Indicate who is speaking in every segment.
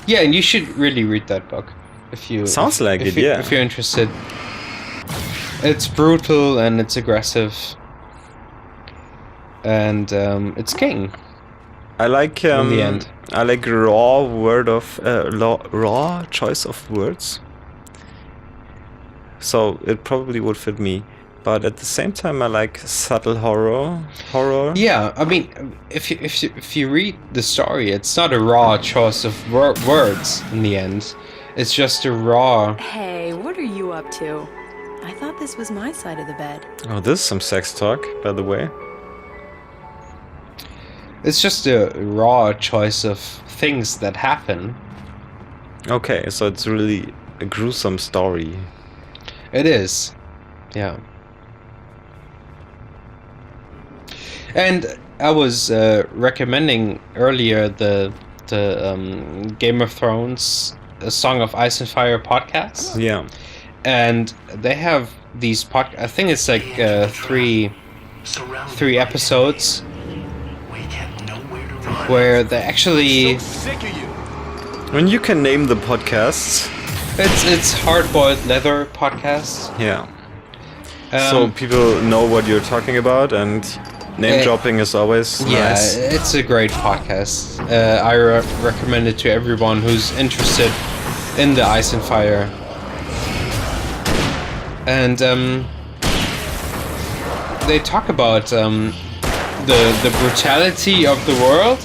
Speaker 1: Yeah, and you should really read that book if you
Speaker 2: Sounds like
Speaker 1: if
Speaker 2: it, yeah.
Speaker 1: if you're interested. It's brutal and it's aggressive, and it's king.
Speaker 2: I like
Speaker 1: In the end.
Speaker 2: I like raw choice of words. So it probably would fit me, but at the same time I like subtle horror.
Speaker 1: Yeah, I mean, if you read the story, it's not a raw choice of words in the end. It's just a raw.
Speaker 3: Hey, what are you up to? I thought this was my side of the bed.
Speaker 2: Oh, this is some sex talk, by the way.
Speaker 1: It's just a raw choice of things that happen.
Speaker 2: Okay, so it's really a gruesome story.
Speaker 1: It is, yeah. And I was recommending earlier the Game of Thrones, A Song of Ice and Fire podcast.
Speaker 2: Yeah.
Speaker 1: And they have these I think it's like three episodes where they actually.
Speaker 2: When you can name the podcasts.
Speaker 1: It's Hard Boiled Leather podcast.
Speaker 2: Yeah. So people know what you're talking about, and name dropping is always nice.
Speaker 1: Yeah, it's a great podcast. I recommend it to everyone who's interested in the Ice and Fire. And they talk about the brutality of the world.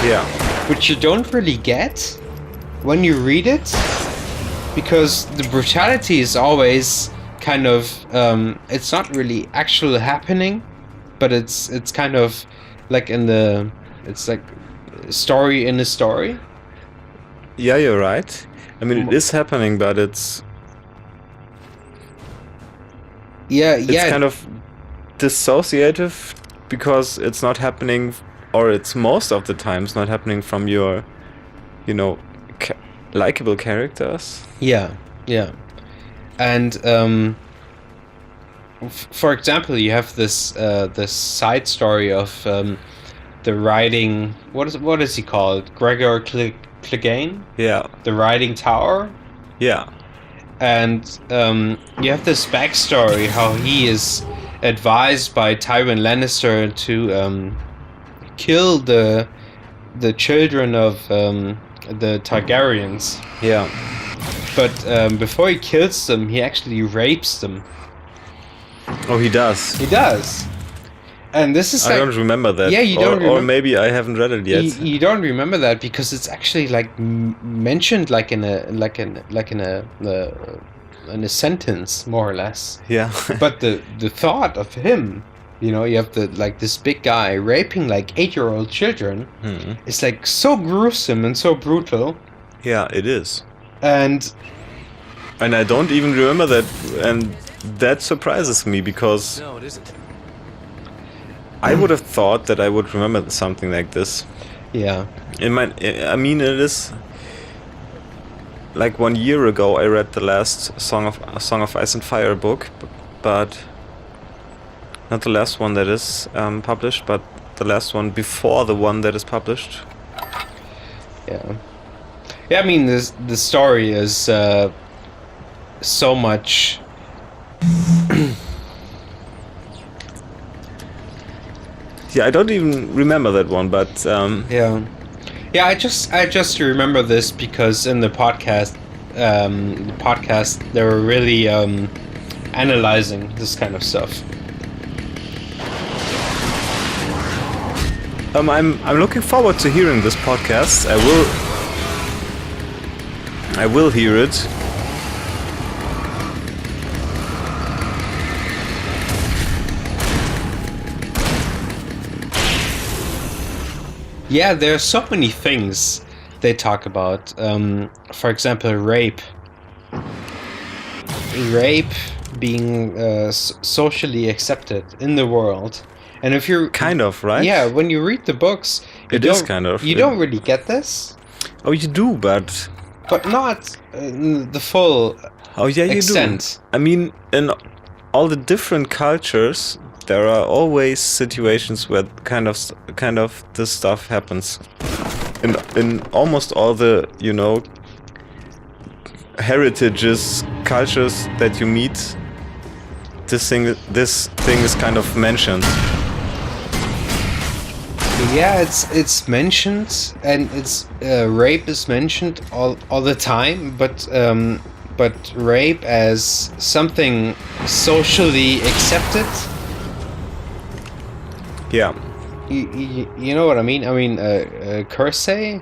Speaker 2: Yeah.
Speaker 1: Which you don't really get when you read it, because the brutality is always kind of it's not really actually happening, but it's kind of like it's like a story in a story.
Speaker 2: Yeah, you're right. I mean, it is happening, but it's kind of dissociative, because it's not happening, or it's most of the times not happening from your, likable characters.
Speaker 1: Yeah, and for example, you have this side story of the riding. What is he called? Gregor Clegane?
Speaker 2: Yeah.
Speaker 1: The riding tower.
Speaker 2: Yeah.
Speaker 1: And you have this backstory how he is advised by Tywin Lannister to kill the children of the Targaryens.
Speaker 2: Yeah.
Speaker 1: But before he kills them, he actually rapes them.
Speaker 2: Oh, he does.
Speaker 1: He does. And this is
Speaker 2: I don't remember that.
Speaker 1: Yeah, you don't
Speaker 2: or maybe I haven't read it yet.
Speaker 1: You don't remember that because it's actually like mentioned like in a sentence, more or less.
Speaker 2: Yeah.
Speaker 1: But the thought of him, you have this big guy raping like 8-year-old children. It's like so gruesome and so brutal.
Speaker 2: Yeah, it is.
Speaker 1: And
Speaker 2: I don't even remember that, and that surprises me, because
Speaker 4: No, it isn't.
Speaker 2: I would have thought that I would remember something like this.
Speaker 1: yeah.
Speaker 2: I mean, it is like 1 year ago I read the last Song of Ice and Fire book, but not the last one that is published, but the last one before the one that is published.
Speaker 1: Yeah. Yeah, I mean, the story is so much.
Speaker 2: Yeah, I don't even remember that one, but
Speaker 1: Yeah. I just remember this because in the podcast, they were really analyzing this kind of stuff.
Speaker 2: I'm looking forward to hearing this podcast. I will hear it.
Speaker 1: Yeah, there are so many things they talk about. For example, rape. Rape being socially accepted in the world. And if you're
Speaker 2: kind of, right?
Speaker 1: Yeah, when you read the books,
Speaker 2: it is kind of.
Speaker 1: You don't really get this.
Speaker 2: Oh, you do, but
Speaker 1: not the full.
Speaker 2: Oh yeah, you
Speaker 1: extent.
Speaker 2: Do. I mean, in all the different cultures, there are always situations where kind of this stuff happens. in almost all the, you know, heritages, cultures that you meet, this thing is kind of mentioned.
Speaker 1: Yeah, it's mentioned, and it's rape is mentioned all the time, but rape as something socially accepted.
Speaker 2: Yeah.
Speaker 1: You know what I mean? I mean, Kersey.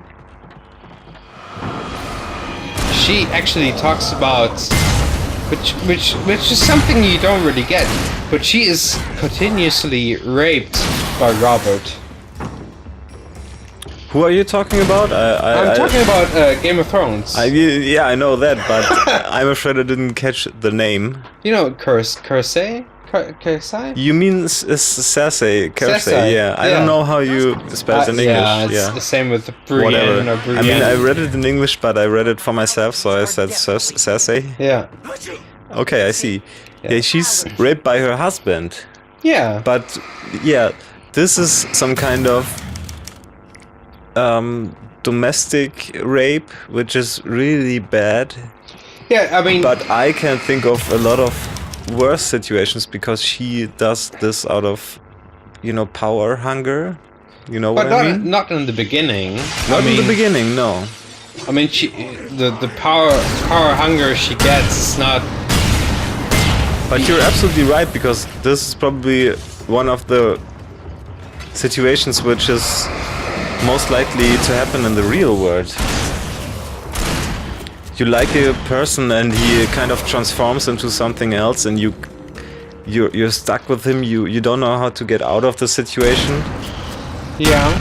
Speaker 1: She actually talks about, which is something you don't really get, but she is continuously raped by Robert.
Speaker 2: Who are you talking about?
Speaker 1: I'm talking about Game of Thrones.
Speaker 2: Yeah, I know that, but I'm afraid I didn't catch the name.
Speaker 1: You know, Kersey? Kersey?
Speaker 2: You mean Cersei?
Speaker 1: Cersei,
Speaker 2: Yeah. I
Speaker 1: yeah.
Speaker 2: don't know how you spell it in English.
Speaker 1: Yeah, it's the same with
Speaker 2: Whatever.
Speaker 1: Brienne or Brienne.
Speaker 2: I mean, I read it in English, but I read it for myself, so I said Cersei.
Speaker 1: Yeah.
Speaker 2: Okay, I see. Yeah, she's raped by her husband.
Speaker 1: Yeah.
Speaker 2: But yeah, this is some kind of domestic rape, which is really bad.
Speaker 1: Yeah, I mean...
Speaker 2: But I can think of a lot of worse situations because she does this out of, you know, power hunger. You know what I mean?
Speaker 1: Not in the beginning.
Speaker 2: Not in the beginning, no.
Speaker 1: I mean, the power hunger she gets is not...
Speaker 2: But you're absolutely right, because this is probably one of the situations which is most likely to happen in the real world. You like a person and he kind of transforms into something else, and you're stuck with him. You don't know how to get out of the situation.
Speaker 1: Yeah.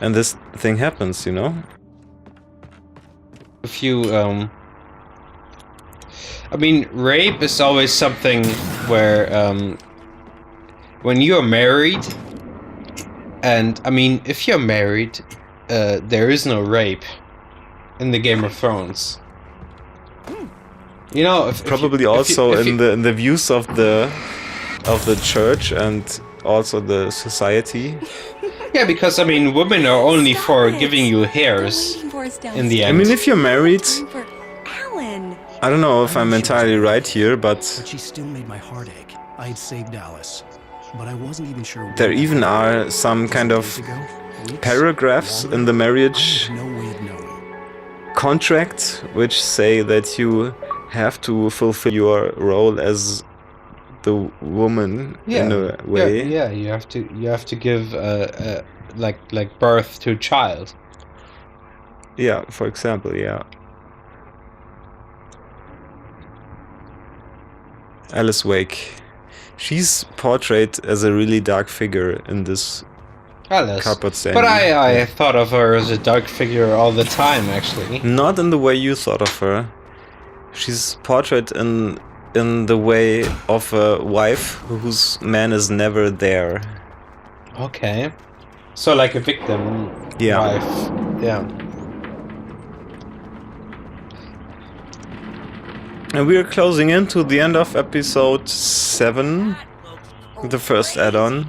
Speaker 2: And this thing happens, you know?
Speaker 1: If you I mean, rape is always something where when you're married, and I mean, if you're married, there is no rape in the Game of Thrones. You know,
Speaker 2: probably also in the views of the church and also the society.
Speaker 1: Yeah, because I mean, women are only for giving you hairs in the end.
Speaker 2: I mean, if you're married, I don't know if I'm entirely right here, but
Speaker 4: she still made my heart ache. I had saved Alice, but I wasn't even sure.
Speaker 2: There even are some kind of paragraphs in the marriage contract which say that you have to fulfill your role as the woman in a way.
Speaker 1: Yeah, you have to give like birth to a child.
Speaker 2: Yeah, for example, yeah. Alice Wake. She's portrayed as a really dark figure in this carpet stand.
Speaker 1: But I thought of her as a dark figure all the time, actually.
Speaker 2: Not in the way you thought of her. She's portrayed in the way of a wife whose man is never there.
Speaker 1: Okay. So like a victim wife. Yeah.
Speaker 2: And we are closing into the end of episode 7, the first add-on.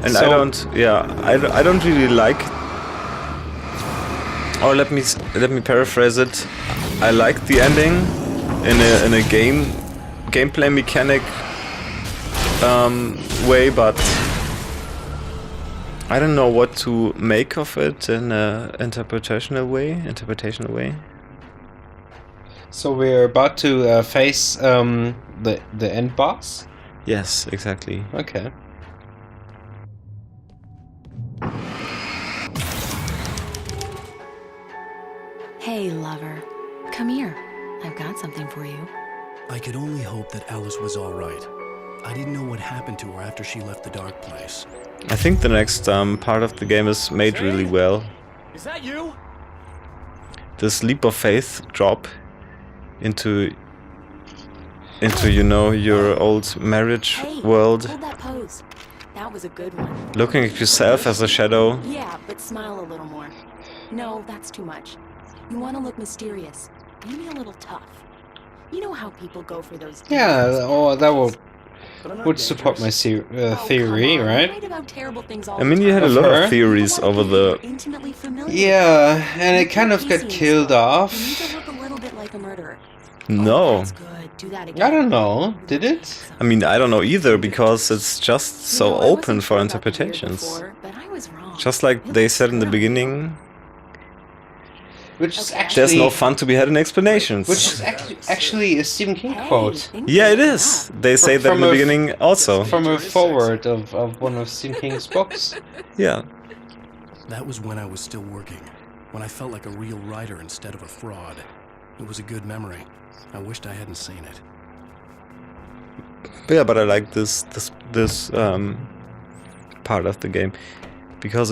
Speaker 2: And so, I don't really like, or let me paraphrase it. I like the ending in a gameplay mechanic way, but I don't know what to make of it in an interpretational way.
Speaker 1: So we're about to face the end boss?
Speaker 2: Yes, exactly.
Speaker 1: Okay.
Speaker 3: Hey, lover. Come here. I've got something for you.
Speaker 4: I could only hope that Alice was all right. I didn't know what happened to her after she left the dark place.
Speaker 2: I think the next part of the game is made really well.
Speaker 5: Is that you?
Speaker 2: This leap of faith drop into you know, your old marriage world.
Speaker 3: Hold that pose. That was a good one.
Speaker 2: Looking at yourself as a shadow.
Speaker 3: Yeah, but smile a little more. No, that's too much. You want to look mysterious. Maybe a little tough. You know how people go for those.
Speaker 1: Yeah, or that would
Speaker 4: But I'm not
Speaker 1: would support my
Speaker 4: dangerous.
Speaker 1: theory, right?
Speaker 2: I mean, you had a
Speaker 1: Of
Speaker 2: lot
Speaker 1: her?
Speaker 2: of theories over the...
Speaker 1: Yeah, and it kind of got killed off.
Speaker 2: No.
Speaker 3: That's good. Do that
Speaker 1: I
Speaker 3: again.
Speaker 1: don't know. Did it?
Speaker 2: I mean, I don't know either, because it's just so
Speaker 3: You know, I
Speaker 2: open
Speaker 3: wasn't
Speaker 2: for
Speaker 3: sure about the beard
Speaker 2: interpretations.
Speaker 3: before, but I was wrong.
Speaker 2: Just like
Speaker 3: It
Speaker 2: they
Speaker 3: looks
Speaker 2: said in the
Speaker 3: good.
Speaker 2: beginning,
Speaker 1: Which is
Speaker 3: Okay.
Speaker 1: actually
Speaker 2: there's no fun to be had in explanations.
Speaker 1: Which is actually a Stephen King quote
Speaker 3: things
Speaker 2: Yeah,
Speaker 3: are
Speaker 2: it
Speaker 3: looking
Speaker 2: is.
Speaker 3: up.
Speaker 2: They say that in
Speaker 1: From
Speaker 2: the
Speaker 1: a-
Speaker 2: beginning also.
Speaker 1: from a forward of one of Stephen King's books.
Speaker 2: Yeah.
Speaker 4: That was when I was still working, when I felt like a real writer instead of a fraud. It was a good memory. I wished I hadn't seen it.
Speaker 2: But yeah, but I like this part of the game, because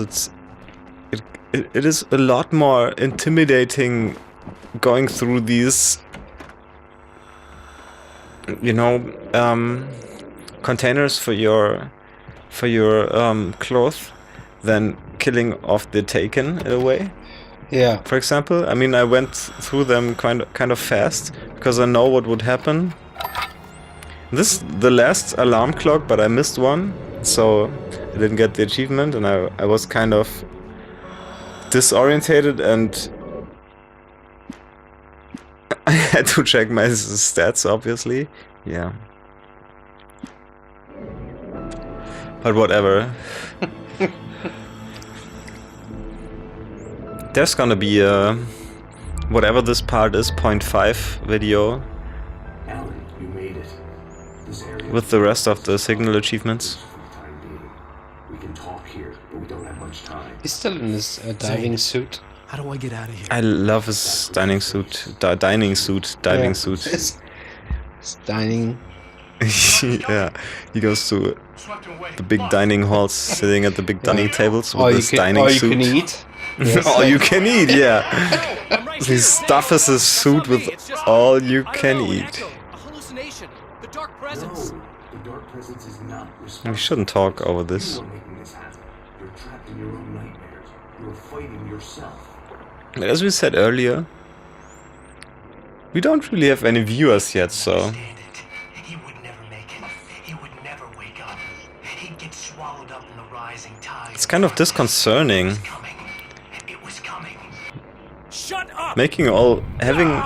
Speaker 2: it is a lot more intimidating going through these, you know, containers for your clothes than killing off the Taken in a way.
Speaker 1: Yeah.
Speaker 2: For example, I mean, I went through them kind of fast because I know what would happen. This is the last alarm clock, but I missed one, so I didn't get the achievement, and I was kind of disorientated, and I had to check my stats, obviously. Yeah. But whatever. There's gonna be a, whatever this part is, 0.5 video
Speaker 5: Alan, you made it. This area
Speaker 2: with the rest of the signal achievements.
Speaker 5: for the time being. We can talk here, but we don't have much time.
Speaker 1: He's still in his diving suit.
Speaker 4: How do I get out of here?
Speaker 2: I love his diving suit.
Speaker 1: Yeah. His dining.
Speaker 2: Yeah, he goes to the big dining halls, sitting at the big dining tables with
Speaker 1: All
Speaker 2: his dining
Speaker 1: all you
Speaker 2: suit.
Speaker 1: can eat. Yes,
Speaker 2: All
Speaker 1: like-
Speaker 2: you can eat, yeah. He stuffs his suit with all you can eat.
Speaker 6: A hallucination. The dark presence.
Speaker 5: No, the dark presence is not responsible.
Speaker 2: We shouldn't talk over this.
Speaker 5: You are making this happen. You're trapped in your own nightmares. You're fighting yourself.
Speaker 2: As we said earlier, we don't really have any viewers yet, so
Speaker 7: Understand it. He would never make it. He would never wake up. He'd get swallowed up in the rising tide.
Speaker 2: it's kind of disconcerting.
Speaker 7: It was coming. It was coming.
Speaker 6: Shut up!
Speaker 2: Having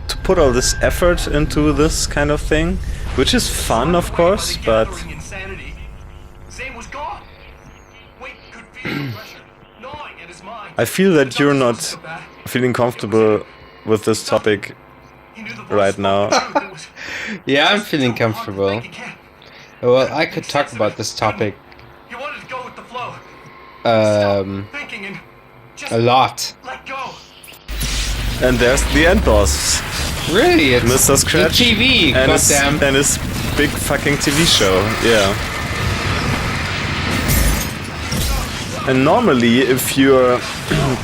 Speaker 2: to put all this effort into this kind of thing, which is fun, of course, but
Speaker 7: Insanity. Zane was gone. Wait, could feel the pressure gnawing at his mind.
Speaker 2: I feel that you're not feeling comfortable with this topic
Speaker 7: He knew the voice
Speaker 2: right now.
Speaker 7: spoke the truth. It was
Speaker 1: Yeah, I'm
Speaker 7: just
Speaker 1: feeling
Speaker 7: too hard to
Speaker 1: comfortable.
Speaker 7: think again.
Speaker 1: Well, I could talk about this topic
Speaker 7: He wanted to go with the flow. Thinking and just
Speaker 1: a lot.
Speaker 7: let go.
Speaker 2: And there's the end boss,
Speaker 1: Really, it's
Speaker 2: Mr. Scratch,
Speaker 1: the TV.
Speaker 2: and his,
Speaker 1: Goddamn.
Speaker 2: and his big fucking TV show. Yeah. And normally, if you're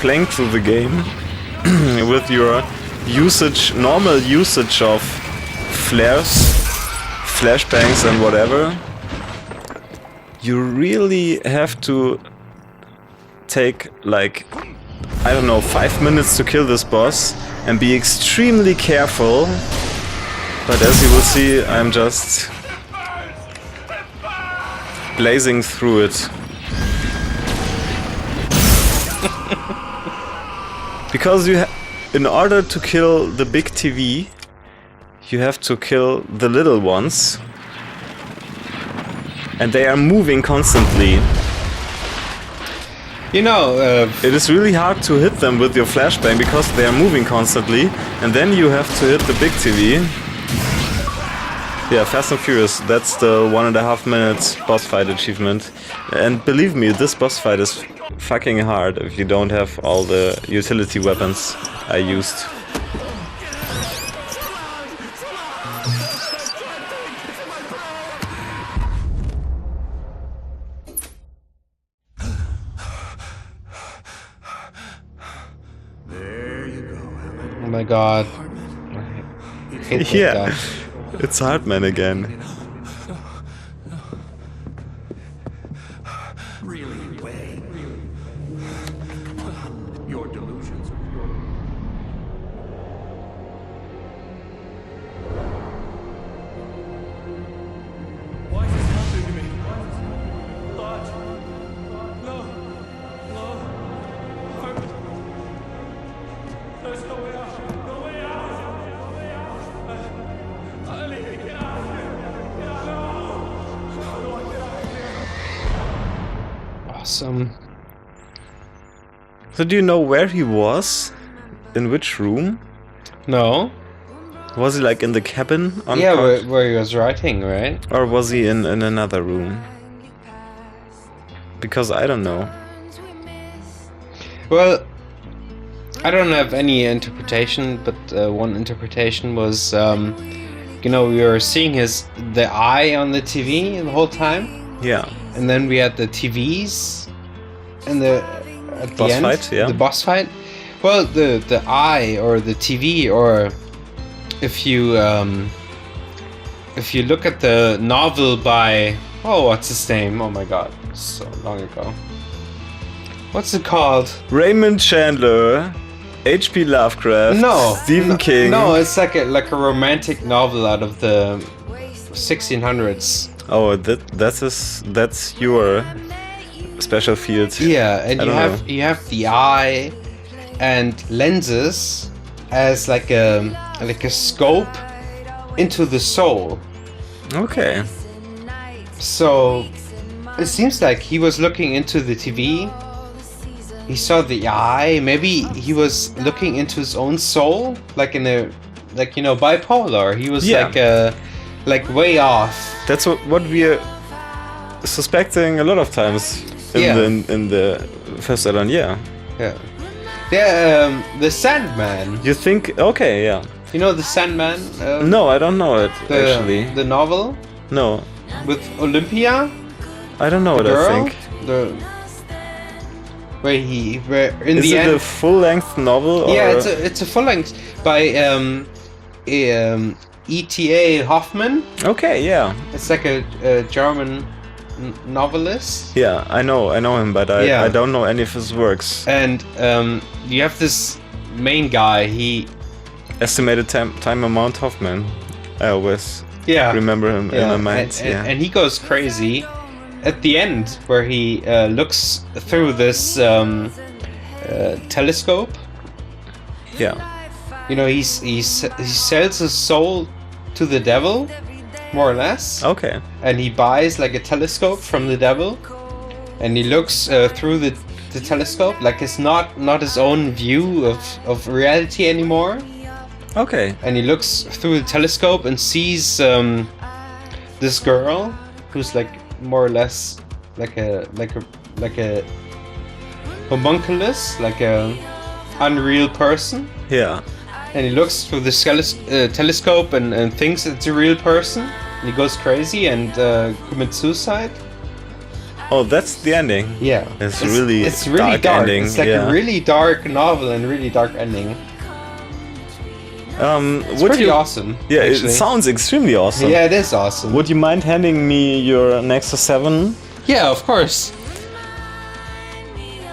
Speaker 2: playing through the game with your normal usage of flares, flashbangs, and whatever, you really have to take, like, I don't know, 5 minutes to kill this boss and be extremely careful. But as you will see, I'm just blazing through it. Because in order to kill the big TV, you have to kill the little ones. And they are moving constantly.
Speaker 1: You know,
Speaker 2: It is really hard to hit them with your flashbang because they are moving constantly, and then you have to hit the big TV. Yeah, Fast and Furious, that's the 1.5 minutes boss fight achievement. And believe me, this boss fight is fucking hard if you don't have all the utility weapons I used.
Speaker 1: oh my god. I hate that
Speaker 2: Yeah,
Speaker 1: guy.
Speaker 2: it's Hartman again.
Speaker 5: Really, way. Your delusions.
Speaker 1: awesome.
Speaker 2: So do you know where he was? In which room?
Speaker 1: No?
Speaker 2: Was he like in the cabin? On
Speaker 1: Yeah,
Speaker 2: couch?
Speaker 1: where he was writing, right?
Speaker 2: Or was he in another room? Because I don't know.
Speaker 1: Well, I don't have any interpretation, but one interpretation was, we were seeing the eye on the TV the whole time,
Speaker 2: Yeah.
Speaker 1: and then we had the TVs, and at the
Speaker 2: Boss
Speaker 1: end,
Speaker 2: fight, yeah.
Speaker 1: the boss fight. Well, the eye or the TV, or if you look at the novel by what's his name? Oh my God, so long ago. What's it called?
Speaker 2: Raymond Chandler, H.P. Lovecraft,
Speaker 1: No,
Speaker 2: Stephen King.
Speaker 1: No, it's like a romantic novel out of the 1600s.
Speaker 2: Oh, that's your special field.
Speaker 1: Yeah, and
Speaker 2: I
Speaker 1: you
Speaker 2: don't know.
Speaker 1: have the eye and lenses as like a scope into the soul.
Speaker 2: Okay.
Speaker 1: So it seems like he was looking into the TV. He saw the eye. Maybe he was looking into his own soul, like bipolar. He was
Speaker 2: Yeah.
Speaker 1: like way off.
Speaker 2: That's what we are suspecting a lot of times in the first Alan. Yeah.
Speaker 1: Yeah. Yeah. The Sandman.
Speaker 2: You think? Okay. Yeah.
Speaker 1: You know the Sandman?
Speaker 2: No, I don't know it actually.
Speaker 1: The novel
Speaker 2: No,
Speaker 1: with Olympia.
Speaker 2: I don't know it.
Speaker 1: Girl.
Speaker 2: I think.
Speaker 1: Where in
Speaker 2: Is
Speaker 1: the
Speaker 2: it
Speaker 1: end.
Speaker 2: a full-length novel?
Speaker 1: Yeah,
Speaker 2: or?
Speaker 1: it's a full length by E.T.A. Hoffmann.
Speaker 2: Okay. Yeah.
Speaker 1: It's like a German novelist.
Speaker 2: Yeah. I know him, but I don't know any of his works.
Speaker 1: And you have this main guy. He
Speaker 2: Estimated time amount Hoffman. I always remember him in my mind.
Speaker 1: and he goes crazy at the end where he looks through this telescope.
Speaker 2: Yeah.
Speaker 1: He sells his soul to the devil, more or less.
Speaker 2: Okay.
Speaker 1: And he buys like a telescope from the devil, and he looks through the telescope, like it's not his own view of reality anymore.
Speaker 2: Okay.
Speaker 1: And he looks through the telescope and sees this girl who's like more or less like a homunculus, like a unreal person.
Speaker 2: Yeah.
Speaker 1: And he looks through the telescope and thinks it's a real person. And he goes crazy and commits suicide.
Speaker 2: Oh, that's the ending.
Speaker 1: Yeah,
Speaker 2: It's really
Speaker 1: dark.
Speaker 2: ending.
Speaker 1: It's like a really dark novel and really dark ending. It's
Speaker 2: would
Speaker 1: pretty
Speaker 2: you?
Speaker 1: awesome.
Speaker 2: Yeah,
Speaker 1: actually.
Speaker 2: it sounds extremely awesome.
Speaker 1: Yeah, it is awesome.
Speaker 2: Would you mind handing me your Nexus 7?
Speaker 1: Yeah, of course.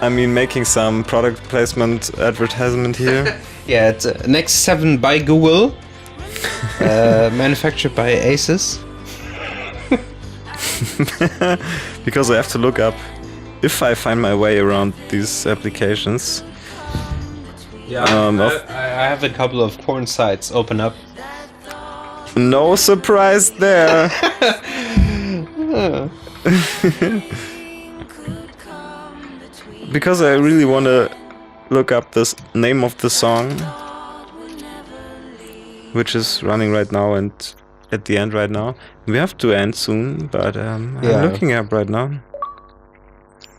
Speaker 2: I mean, making some product placement advertisement here.
Speaker 1: Yeah, it's Nexus 7 by Google, manufactured by Asus.
Speaker 2: Because I have to look up if I find my way around these applications.
Speaker 1: Yeah, I have a couple of porn sites open up.
Speaker 2: No surprise there. Because I really want to look up this name of the song, which is running right now and at the end right now. We have to end soon, but I'm looking up right now.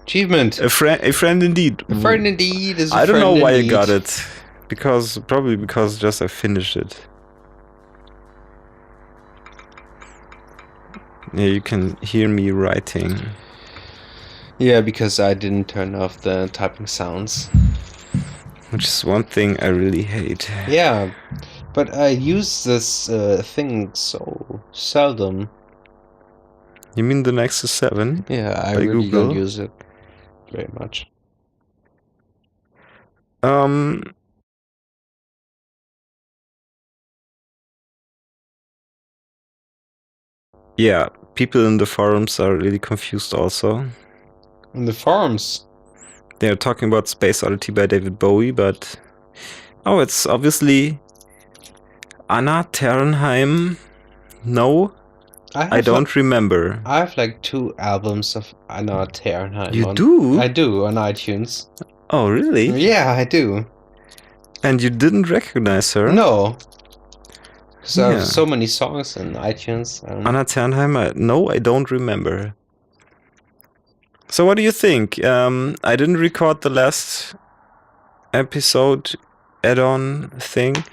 Speaker 1: Achievement.
Speaker 2: A friend indeed.
Speaker 1: A friend indeed is a
Speaker 2: I don't know
Speaker 1: friend
Speaker 2: why I
Speaker 1: indeed.
Speaker 2: got it. Probably because just I finished it. Yeah, you can hear me writing.
Speaker 1: Yeah, because I didn't turn off the typing sounds.
Speaker 2: Which is one thing I really hate.
Speaker 1: Yeah, but I use this thing so seldom.
Speaker 2: You mean the Nexus 7?
Speaker 1: Yeah, I
Speaker 2: By
Speaker 1: really
Speaker 2: Google?
Speaker 1: don't use it very much.
Speaker 2: Yeah, people in the forums are really confused also.
Speaker 1: In the forums.
Speaker 2: They're talking about Space Oddity by David Bowie, but... Oh, it's obviously... Anna Ternheim... No? I don't remember.
Speaker 1: I have like 2 albums of Anna Ternheim.
Speaker 2: You do?
Speaker 1: I do, on iTunes.
Speaker 2: Oh, really?
Speaker 1: Yeah, I do.
Speaker 2: And you didn't recognize her?
Speaker 1: No. So I
Speaker 2: Yeah.
Speaker 1: have so many songs in iTunes.
Speaker 2: Anna Ternheim? No, I don't remember. So what do you think? I didn't record the last episode add-on thing.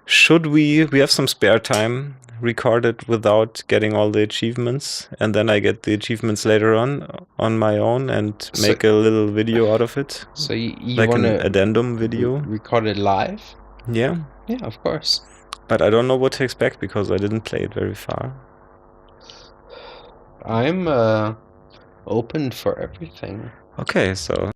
Speaker 2: Should we have some spare time, record it without getting all the achievements, and then I get the achievements later on my own and make a little video out of it?
Speaker 1: So you
Speaker 2: Like
Speaker 1: want
Speaker 2: an
Speaker 1: to
Speaker 2: addendum video?
Speaker 1: record it live?
Speaker 2: Yeah.
Speaker 1: Yeah, of course.
Speaker 2: But I don't know what to expect because I didn't play it very far.
Speaker 1: I'm open for everything.
Speaker 2: Okay, so